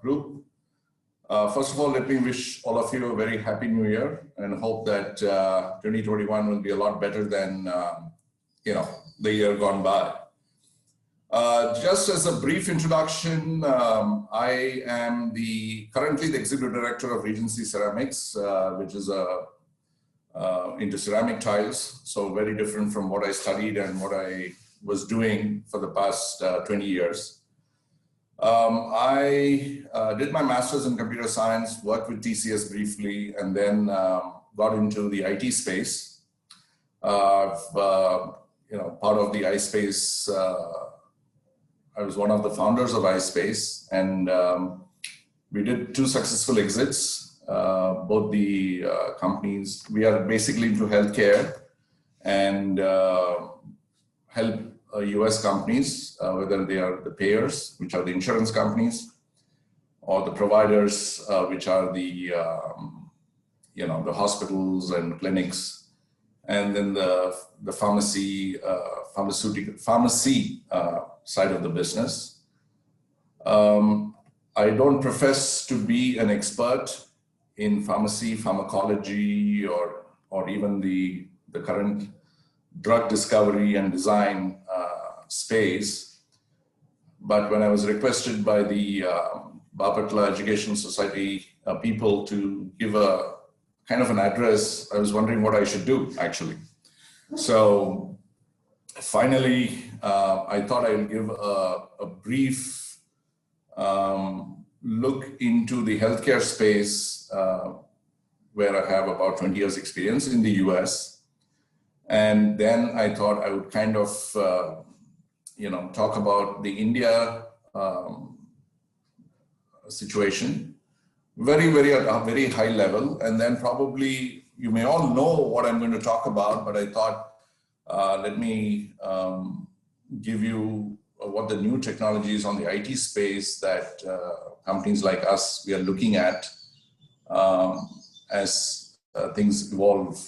group. First of all, let me wish all of you a very happy new year and hope that 2021 will be a lot better than the year gone by. Just as a brief introduction, I am currently the Executive Director of Regency Ceramics, which is into ceramic tiles, so very different from what I studied and what I was doing for the past 20 years. I did my master's in computer science, worked with TCS briefly, and then got into the IT space. Part of the iSpace. I was one of the founders of iSpace, and we did 2 successful exits. Both the companies, we are basically into healthcare and help US companies, whether they are the payers, which are the insurance companies, or the providers, which are the hospitals and clinics, and then the pharmacy side of the business. I don't profess to be an expert in pharmacology, or even the current drug discovery and design space. But when I was requested by the Bapatla Education Society people to give a kind of an address, I was wondering what I should do, actually. So finally, I thought I would give a brief look into the healthcare space, where I have about 20 years experience in the US. And then I thought I would kind of, talk about the India situation, at a very high level. And then probably you may all know what I'm going to talk about, but I thought, let me give you what the new technologies on the IT space that companies like us, we are looking at as things evolve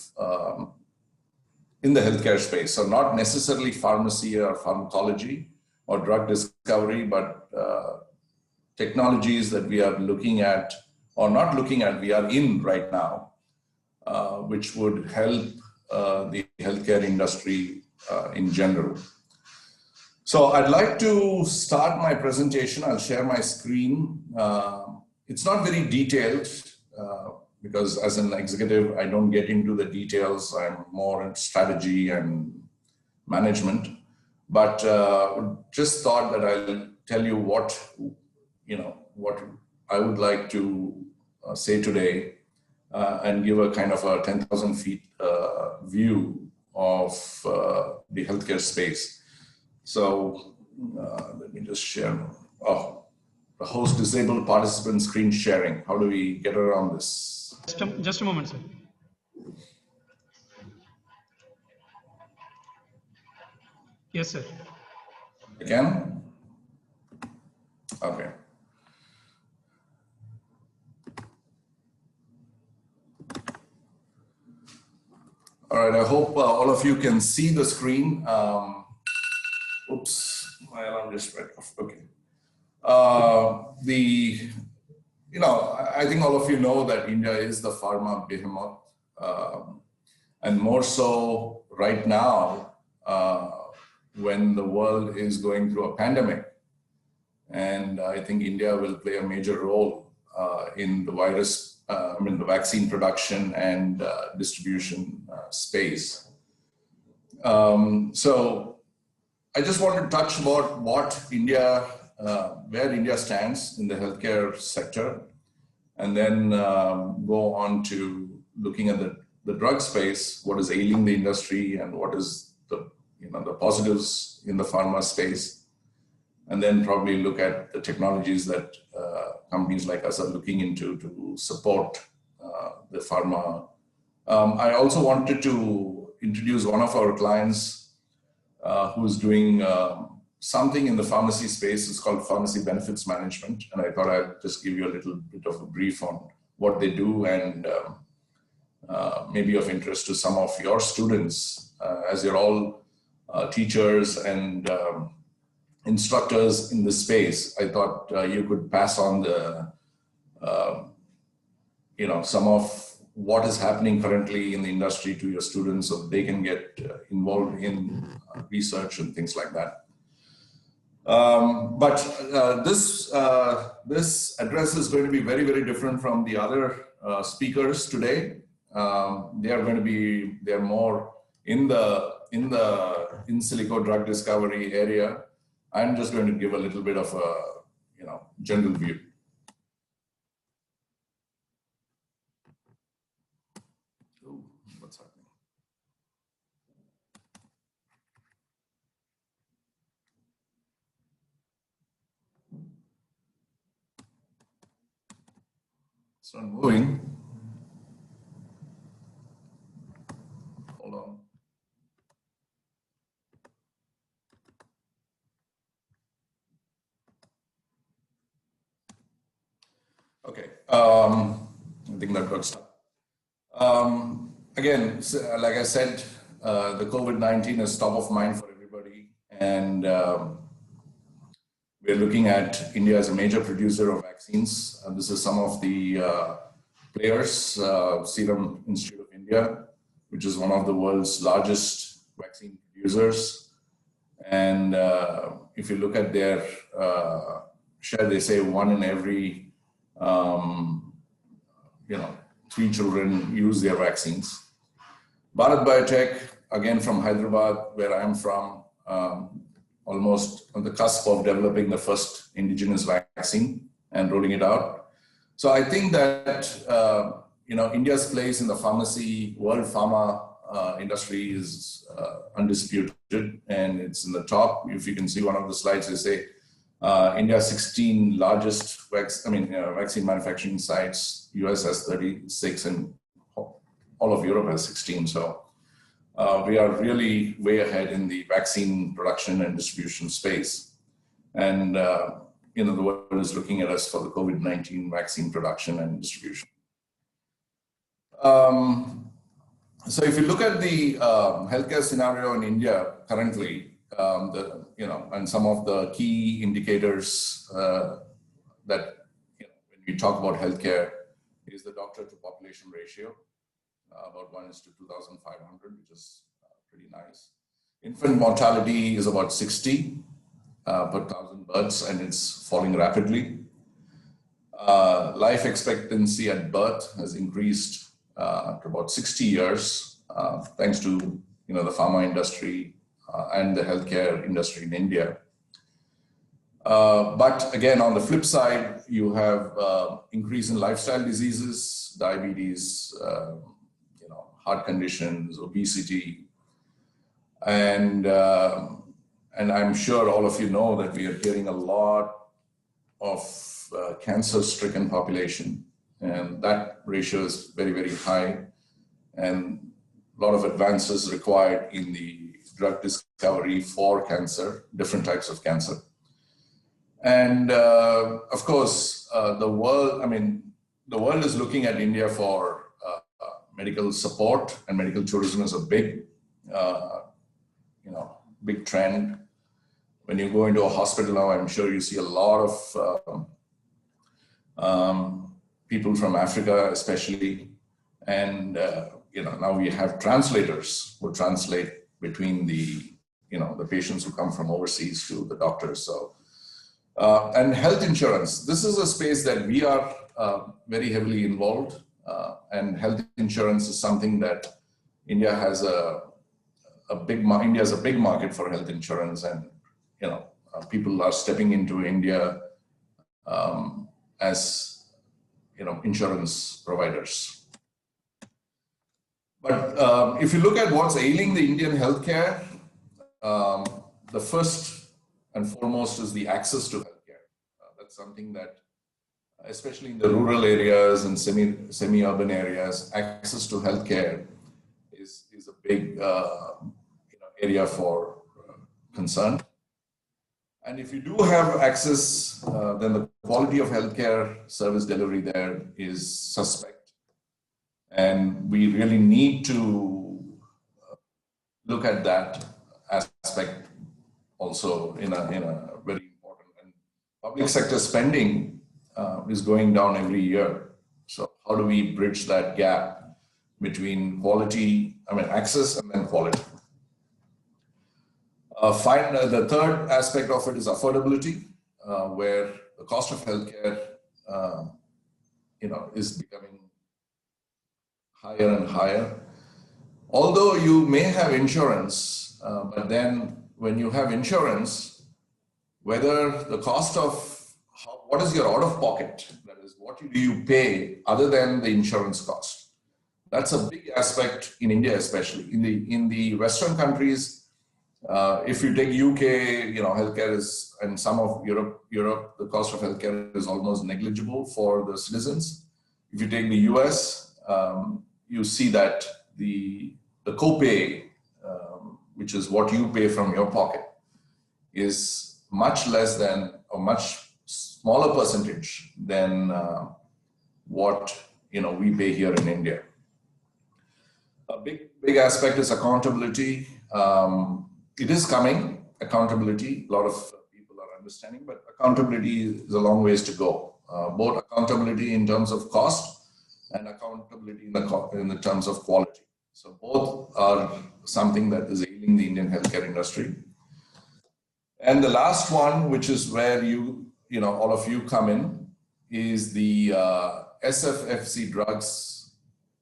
in the healthcare space. So not necessarily pharmacy or pharmacology or drug discovery, but technologies that we are looking at or not looking at, we are in right now, which would help the healthcare industry in general. So I'd like to start my presentation. I'll share my screen. It's not very detailed because as an executive, I don't get into the details. I'm more in strategy and management, but just thought that I'll tell you what I would like to say today and give a kind of a 10,000 feet view of the healthcare space. So let me just share. Oh, the host disabled participant screen sharing. How do we get around this? Just a moment, sir. Yes, sir. Again? Okay. All right, I hope all of you can see the screen. Oops, my alarm just went off. Okay. I think all of you know that India is the pharma behemoth, and more so right now when the world is going through a pandemic. And I think India will play a major role in the the vaccine production and distribution space. So I just want to touch about where India stands in the healthcare sector, and then go on to looking at the drug space, what is ailing the industry and what is the positives in the pharma space, and then probably look at the technologies that companies like us are looking into to support the pharma. I also wanted to introduce one of our clients who's doing something in the pharmacy space. It's called pharmacy benefits management. And I thought I'd just give you a little bit of a brief on what they do and maybe of interest to some of your students, as you're all teachers and instructors in this space, I thought you could pass on the, some of what is happening currently in the industry to your students so they can get involved in research and things like that. This address is going to be very, very different from the other speakers today. They're more in the in silico drug discovery area. I'm just going to give a little bit of a general view. Ooh, what's happening? It's not moving. Hold on. Okay. I think that got stuck. Again, like I said, the COVID-19 is top of mind for everybody, and we're looking at India as a major producer of vaccines. This is some of the players, Serum Institute of India, which is one of the world's largest vaccine producers. And if you look at their share, they say 1 in every 3 children use their vaccines. Bharat Biotech, again from Hyderabad, where I am from, almost on the cusp of developing the first indigenous vaccine and rolling it out. So I think that India's place in the world pharma industry is undisputed, and it's in the top. If you can see one of the slides, they say India's 16 largest vaccine manufacturing sites. US has 36, and all of Europe has 16. So we are really way ahead in the vaccine production and distribution space. And the world is looking at us for the COVID-19 vaccine production and distribution. So if you look at the healthcare scenario in India currently, and some of the key indicators that when we talk about healthcare is the doctor to population ratio, about 1:2,500, which is pretty nice. Infant mortality is about 60 per 1,000 births, and it's falling rapidly. Life expectancy at birth has increased to about 60 years, thanks to the pharma industry and the healthcare industry in India. But again, on the flip side, you have increase in lifestyle diseases, diabetes, heart conditions, obesity, and I'm sure all of you know that we are hearing a lot of cancer-stricken population, and that ratio is very, very high, and a lot of advances required in the drug discovery for cancer, different types of cancer. And of course, the world is looking at India for medical support, and medical tourism is a big, big trend. When you go into a hospital now, I'm sure you see a lot of people from Africa, especially, and now we have translators who translate between the patients who come from overseas to the doctors. So, and health insurance. This is a space that we are very heavily involved, and health insurance is something that India has India is a big market for health insurance, and people are stepping into India as insurance providers. But if you look at what's ailing the Indian healthcare, the first and foremost is the access to healthcare. That's something that, especially in the rural areas and semi-urban areas, access to healthcare is a big area for concern. And if you do have access, then the quality of healthcare service delivery there is suspect. And we really need to look at that aspect also in a very important. And public sector spending is going down every year. So how do we bridge that gap between access and then quality? The third aspect of it is affordability, where the cost of healthcare, is becoming higher and higher. Although you may have insurance, but then when you have insurance, whether the cost of what is your out of pocket, that is, what do you pay other than the insurance cost? That's a big aspect in India, especially in the Western countries. If you take UK, healthcare is, and some of Europe, the cost of healthcare is almost negligible for the citizens. If you take the US, you see that the copay, which is what you pay from your pocket, is much less than, or much smaller percentage than what we pay here in India. A big aspect is accountability. It is coming, accountability. A lot of people are understanding, but accountability is a long ways to go. Both accountability in terms of cost and accountability in the terms of quality. So both are something that is ailing the Indian healthcare industry. And the last one, which is where all of you come in, is the SFFC drugs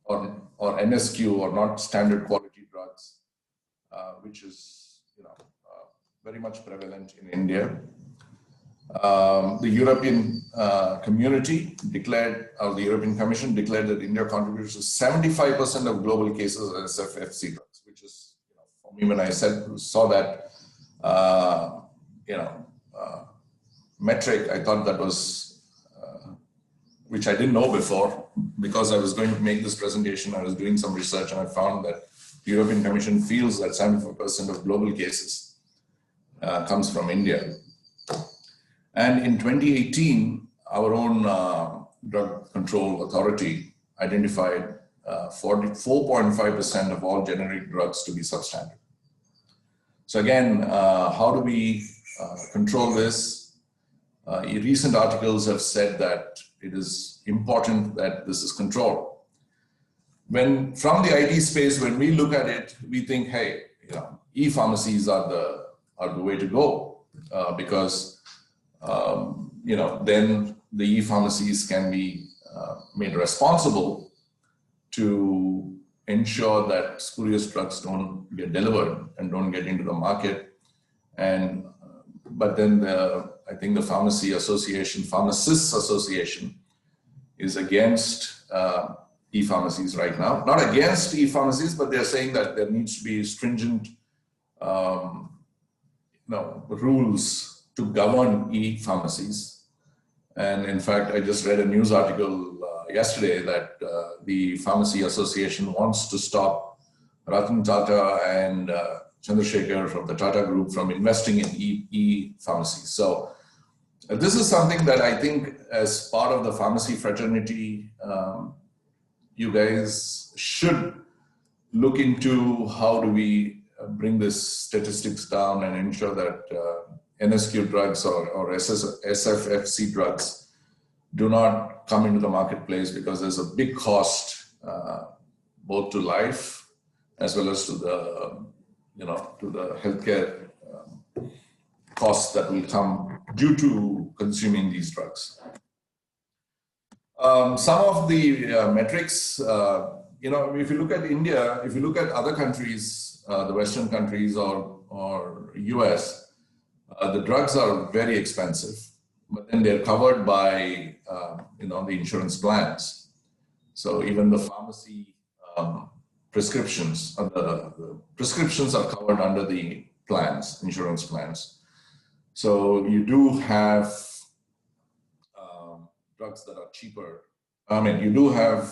or NSQ, or not standard quality drugs, which is very much prevalent in India. The European community declared, or the European Commission declared, that India contributes to 75% of global cases of SFFC drugs, which is, for me, when I saw that, metric, I thought that was, which I didn't know before, because I was going to make this presentation. I was doing some research, and I found that the European Commission feels that 75% of global cases comes from India. And in 2018, our own drug control authority identified 4.5% of all generic drugs to be substandard. So again, how do we control this? Recent articles have said that it is important that this is controlled. From the IT space, when we look at it, we think, hey, e-pharmacies are the way to go, because then the e-pharmacies can be made responsible to ensure that spurious drugs don't get delivered and don't get into the market. But then I think the Pharmacists Association is against e-pharmacies right now. Not against e-pharmacies, but they're saying that there needs to be stringent rules to govern e-pharmacies. And in fact, I just read a news article yesterday that the Pharmacy Association wants to stop Ratan Tata and Chandrasekhar from the Tata Group from investing in e-pharmacies. So this is something that I think, as part of the pharmacy fraternity, you guys should look into how do we bring this statistics down and ensure that NSQ drugs or SFFC drugs do not come into the marketplace, because there's a big cost both to life as well as to the healthcare costs that will come due to consuming these drugs. Some of the metrics, if you look at India, if you look at other countries, the Western countries or US, the drugs are very expensive, but then they're covered by the insurance plans. So even the pharmacy prescriptions, the prescriptions are covered under the plans, insurance plans. So you do have drugs that are cheaper. I mean, you do have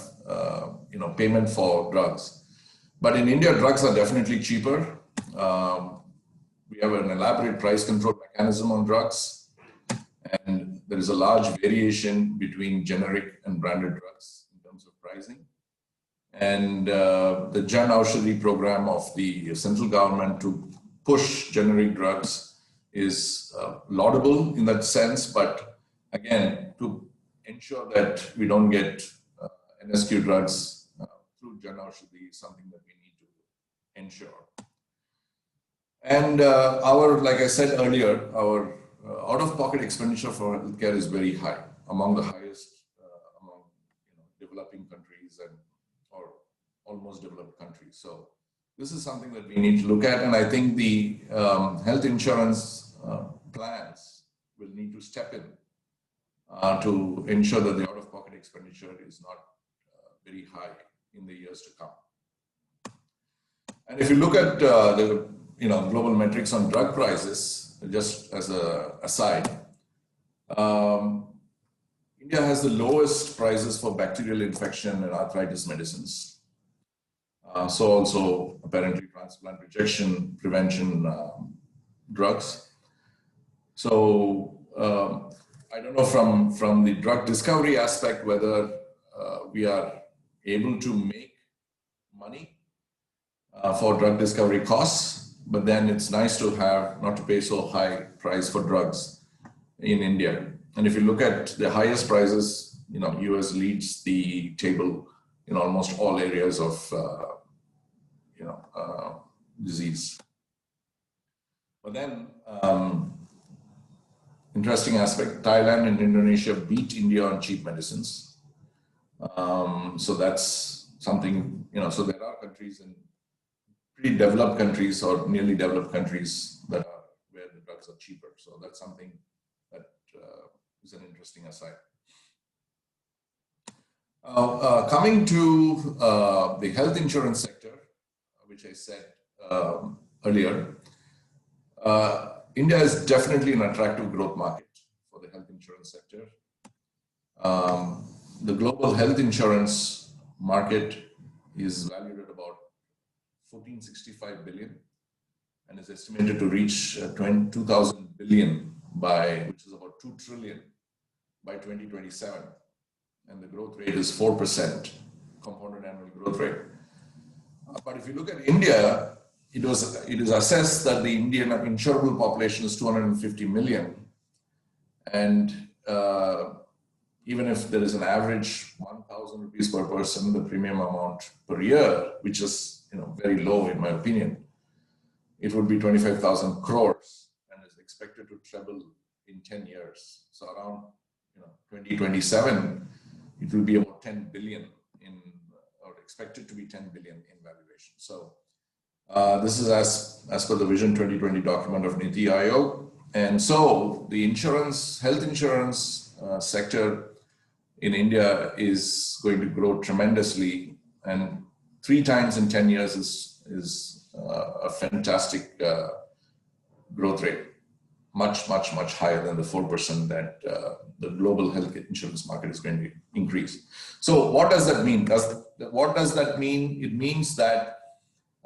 payment for drugs, but in India, drugs are definitely cheaper. We have an elaborate price control mechanism on drugs, and there is a large variation between generic and branded drugs in terms of pricing. And the Jan Aushadhi program of the central government to push generic drugs is laudable in that sense, but again, to ensure that we don't get NSQ drugs through Jan Aushadhi is something that we need to ensure. And like I said earlier, our out-of-pocket expenditure for healthcare is very high, among the highest among developing countries or almost developed countries. So this is something that we need to look at, and I think the health insurance plans will need to step in to ensure that the out-of-pocket expenditure is not very high in the years to come. And if you look at the global metrics on drug prices, just as an aside, India has the lowest prices for bacterial infection and arthritis medicines. So also apparently transplant rejection prevention drugs. So I don't know from the drug discovery aspect whether we are able to make money for drug discovery costs, but then it's nice to have not to pay so high price for drugs in India. And if you look at the highest prices, US leads the table in almost all areas of disease. But then interesting aspect, Thailand and Indonesia beat India on cheap medicines. So that's something, so there are countries in pretty developed countries or nearly developed countries that are where the drugs are cheaper. So that's something that is an interesting aside. Coming to the health insurance sector, which I said earlier, India is definitely an attractive growth market for the health insurance sector. The global health insurance market is valued at about 1465 billion and is estimated to reach 2000 billion which is about 2 trillion by 2027. And the growth rate is 4%, compounded annual growth rate. But if you look at India, it is assessed that the Indian insurable population is 250 million. And even if there is an average 1,000 rupees per person, the premium amount per year, which is very low in my opinion, it would be 25,000 crores and is expected to treble in 10 years. So around 2027, it will be about 10 billion or expected to be 10 billion in valuation. So this is as per the Vision 2020 document of Niti Aayog. And so the health insurance sector in India is going to grow tremendously, and 3 times in 10 years is a fantastic growth rate, much higher than the 4% that the global health insurance market is going to increase. So what does that mean? What does that mean? It means that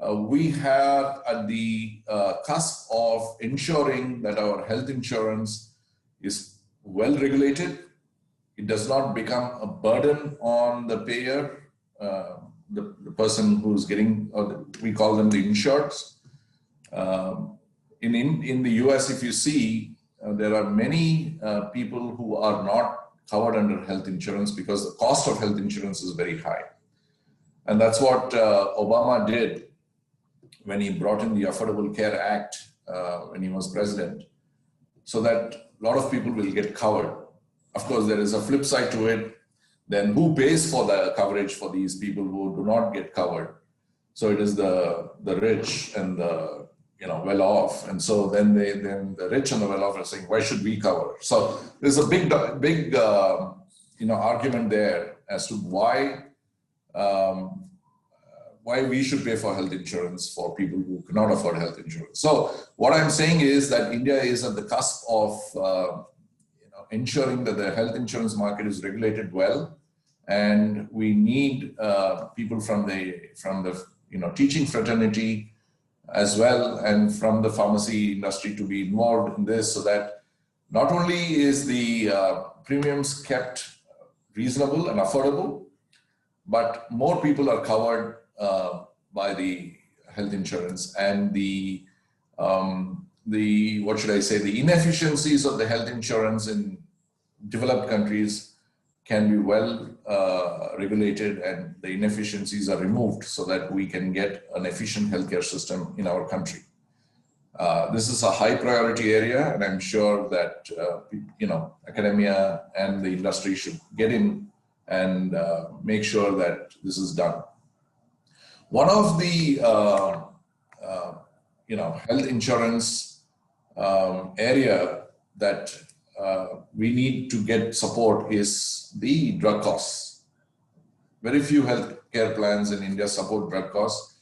we have at the cusp of ensuring that our health insurance is well regulated. It does not become a burden on the payer, the person who's getting, we call them the insureds. In the US, if you see, there are many people who are not covered under health insurance because the cost of health insurance is very high. And that's what Obama did when he brought in the Affordable Care Act when he was president, so that a lot of people will get covered. Of course, there is a flip side to it. Then who pays for the coverage for these people who do not get covered? So it is the rich and the well off, and so then the rich and the well off are saying, why should we cover? So there's a big argument there as to why we should pay for health insurance for people who cannot afford health insurance. So what I'm saying is that India is at the cusp of ensuring that the health insurance market is regulated well, and we need people from the teaching fraternity as well and from the pharmacy industry to be involved in this, so that not only is the premiums kept reasonable and affordable, but more people are covered by the health insurance, and the what should I say, the inefficiencies of the health insurance in developed countries can be well regulated, and the inefficiencies are removed so that we can get an efficient healthcare system in our country. This is a high priority area, and I'm sure that academia and the industry should get in and make sure that this is done. One of the health insurance area that we need to get support is the drug costs. Very few healthcare plans in India support drug costs.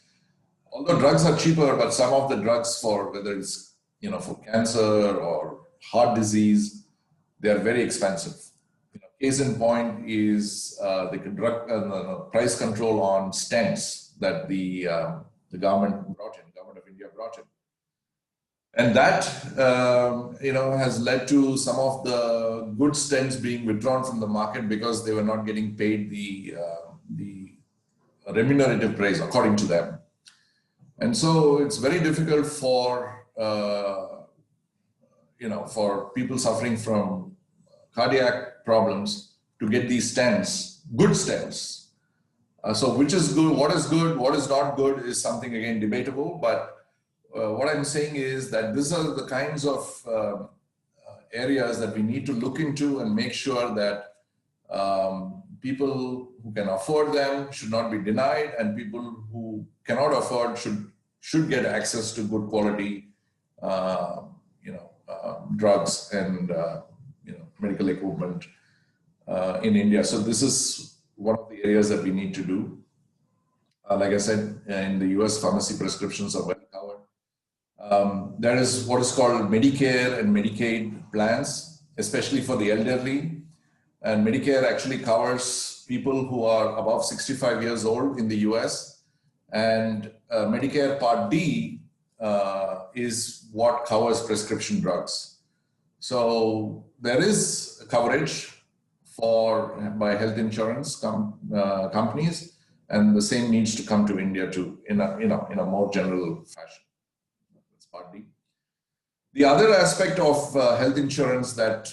Although drugs are cheaper, but some of the drugs for whether it's for cancer or heart disease, they are very expensive. Case in point is the price control on stents that the government of India brought in. And that, has led to some of the good stents being withdrawn from the market because they were not getting paid the remunerative price according to them. And so it's very difficult for, for people suffering from cardiac problems to get these stents, good stents. So which is good, what is not good is something again debatable, but what I'm saying is that these are the kinds of areas that we need to look into and make sure that people who can afford them should not be denied, and people who cannot afford should get access to good quality, drugs and medical equipment in India. So this is one of the areas that we need to do. Like I said, in the US, pharmacy prescriptions are well covered. There is what is called Medicare and Medicaid plans, especially for the elderly. And Medicare actually covers people who are above 65 years old in the US. And Medicare Part D is what covers prescription drugs. So there is coverage by health insurance companies, and the same needs to come to India too in a more general fashion. That's Part D. The other aspect of health insurance that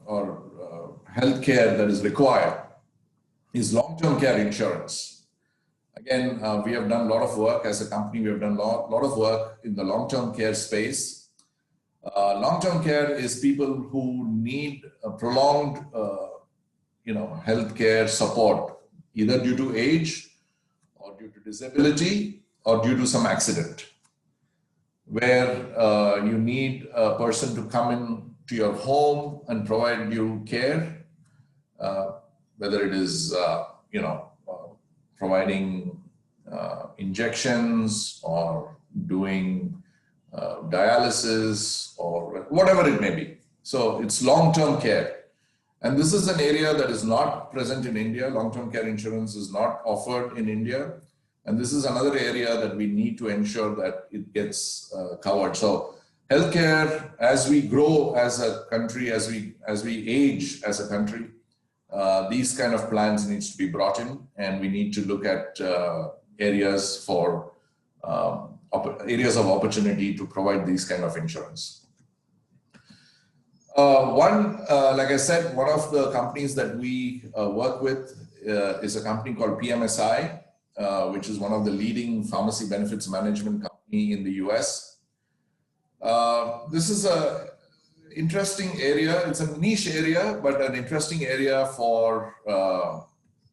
or healthcare that is required is long-term care insurance. Again, we have done a lot of work as a company. We have done a lot of work in the long-term care space. Long-term care is people who need a prolonged, healthcare support, either due to age or due to disability or due to some accident, where you need a person to come in to your home and provide you care, whether it is, providing injections or doing dialysis or whatever it may be. So it's long-term care. And this is an area that is not present in India. Long-term care insurance is not offered in India. And this is another area that we need to ensure that it gets covered. So healthcare, as we grow as a country, as we age as a country, these kind of plans needs to be brought in, and we need to look at areas for areas of opportunity to provide these kind of insurance. Like I said, one of the companies that we work with is a company called PMSI, which is one of the leading pharmacy benefits management company in the US. This is a interesting area. It's a niche area, but an interesting area for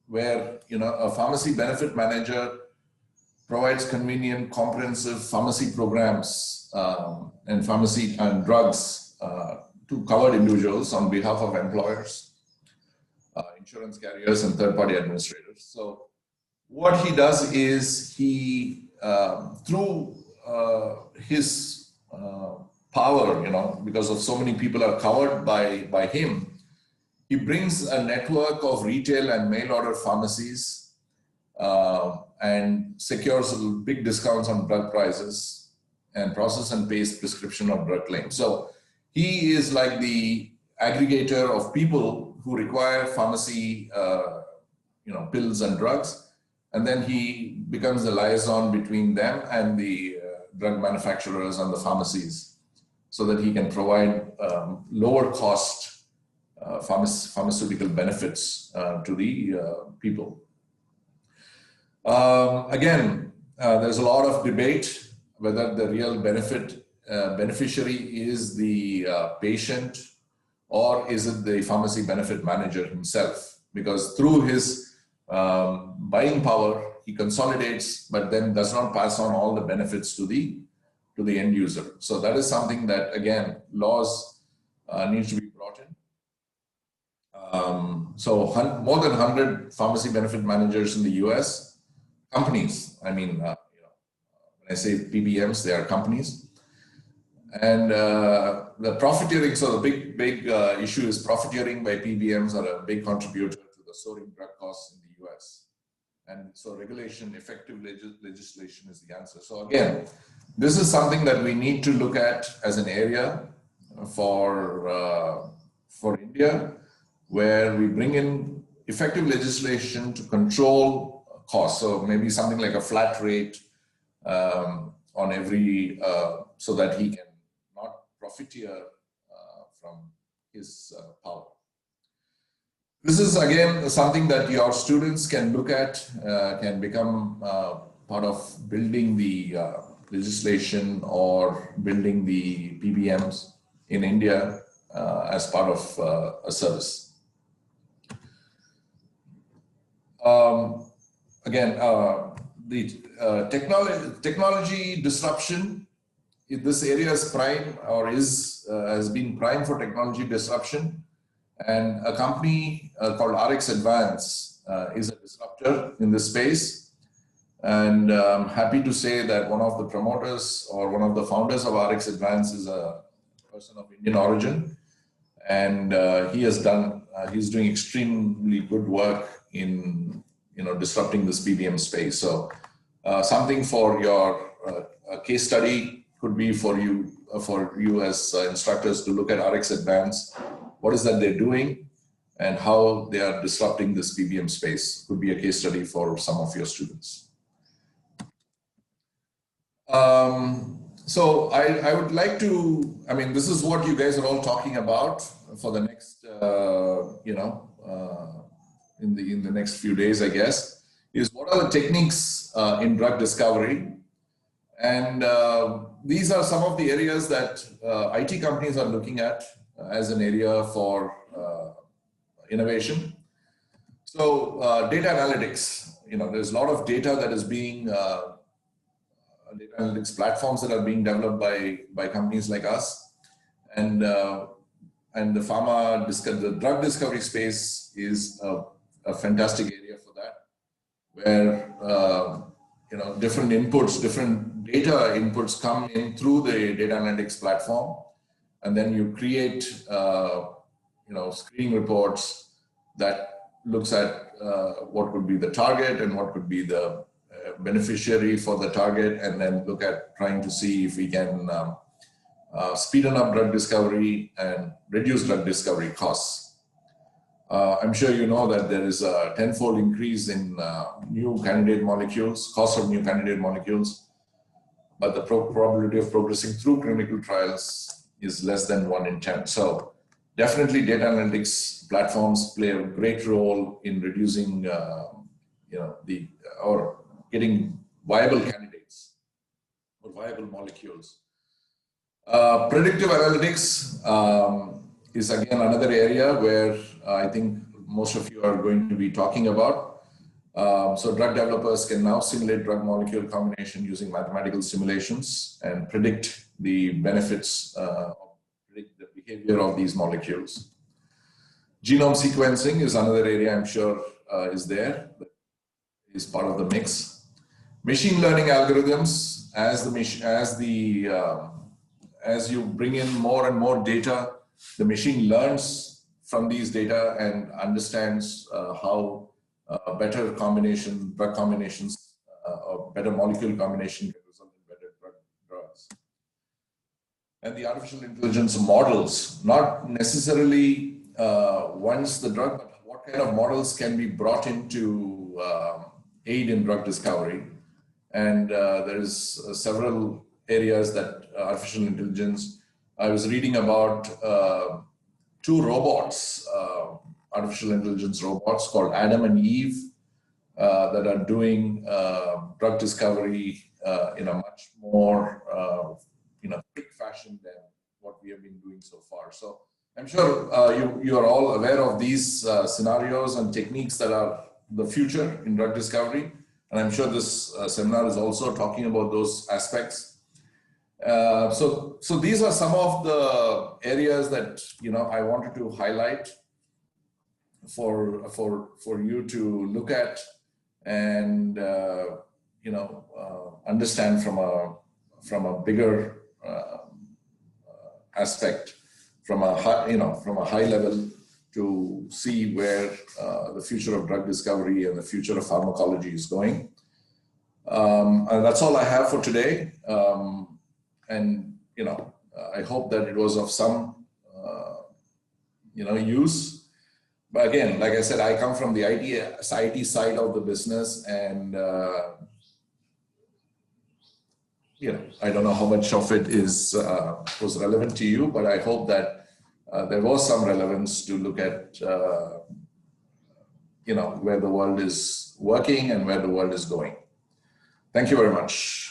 where a pharmacy benefit manager provides convenient, comprehensive pharmacy programs and pharmacy and drugs to covered individuals on behalf of employers, insurance carriers, and third-party administrators. So what he does is he, through his power, because of so many people are covered by him, he brings a network of retail and mail order pharmacies and secures big discounts on drug prices and process and pays prescription of drug claims. So he is like the aggregator of people who require pharmacy, pills and drugs, and then he becomes the liaison between them and the drug manufacturers and the pharmacies. so that he can provide lower cost pharmaceutical benefits to the people. Again, there's a lot of debate whether the real beneficiary is the patient or is it the pharmacy benefit manager himself, because through his buying power, he consolidates, but then does not pass on all the benefits to the end user. So that is something that, again, laws need to be brought in. So more than 100 pharmacy benefit managers in the US, companies, I mean, when I say PBMs, they are companies. And the profiteering, so the big issue is profiteering by PBMs are a big contributor to the soaring drug costs in the US. And so regulation, effective legislation is the answer. So again, this is something that we need to look at as an area for India, where we bring in effective legislation to control costs. So maybe something like a flat rate on every, so that he can not profiteer from his power. This is again something that your students can look at, can become part of building the legislation or building the PBMs in India as part of a service. Again, the technology disruption, this area is prime or has been prime for technology disruption. And a company called AICTE is a disruptor in this space. And I'm happy to say that one of the promoters or one of the founders of AICTE is a person of Indian origin. And he's doing extremely good work in disrupting this PBM space. So something for your case study could be for you as instructors to look at AICTE. What is that they're doing and how they are disrupting this PBM space could be a case study for some of your students. So I would like to, I mean, this is what you guys are all talking about for the next, in the next few days, I guess, is what are the techniques in drug discovery. And these are some of the areas that IT companies are looking at as an area for innovation. So data analytics, there's a lot of data that is being, data analytics platforms that are being developed by companies like us. And the the drug discovery space is a fantastic area for that, where different inputs, different data inputs come in through the data analytics platform. And then you create, screening reports that looks at what could be the target and what could be the beneficiary for the target, and then look at trying to see if we can speed up drug discovery and reduce drug discovery costs. I'm sure you know that there is a 10-fold increase in new candidate molecules, cost of new candidate molecules, but the probability of progressing through clinical trials is less than 1 in 10. So definitely data analytics platforms play a great role in reducing, or getting viable candidates or viable molecules. Predictive analytics is again another area where I think most of you are going to be talking about. So drug developers can now simulate drug molecule combination using mathematical simulations and predict the benefits, predict the behavior of these molecules. Genome sequencing is another area I'm sure is there, is part of the mix. Machine learning algorithms, as you bring in more and more data, the machine learns from these data and understands how better drug combinations, or better molecule combination can result in better drugs. And the artificial intelligence models, not necessarily once the drug, but what kind of models can be brought into aid in drug discovery. And there is several areas that artificial intelligence I was reading about two robots, artificial intelligence robots called Adam and Eve, that are doing drug discovery in a much more quick fashion than what we have been doing so far. So I'm sure you are all aware of these scenarios and techniques that are the future in drug discovery. And I'm sure this seminar is also talking about those aspects. So these are some of the areas that I wanted to highlight for you to look at and understand from a bigger aspect, from a high level, to see where the future of drug discovery and the future of pharmacology is going. And that's all I have for today. I hope that it was of some use. But again, like I said, I come from the IT side of the business, and I don't know how much of it was relevant to you, but I hope that there was some relevance to look at where the world is working and where the world is going. Thank you very much.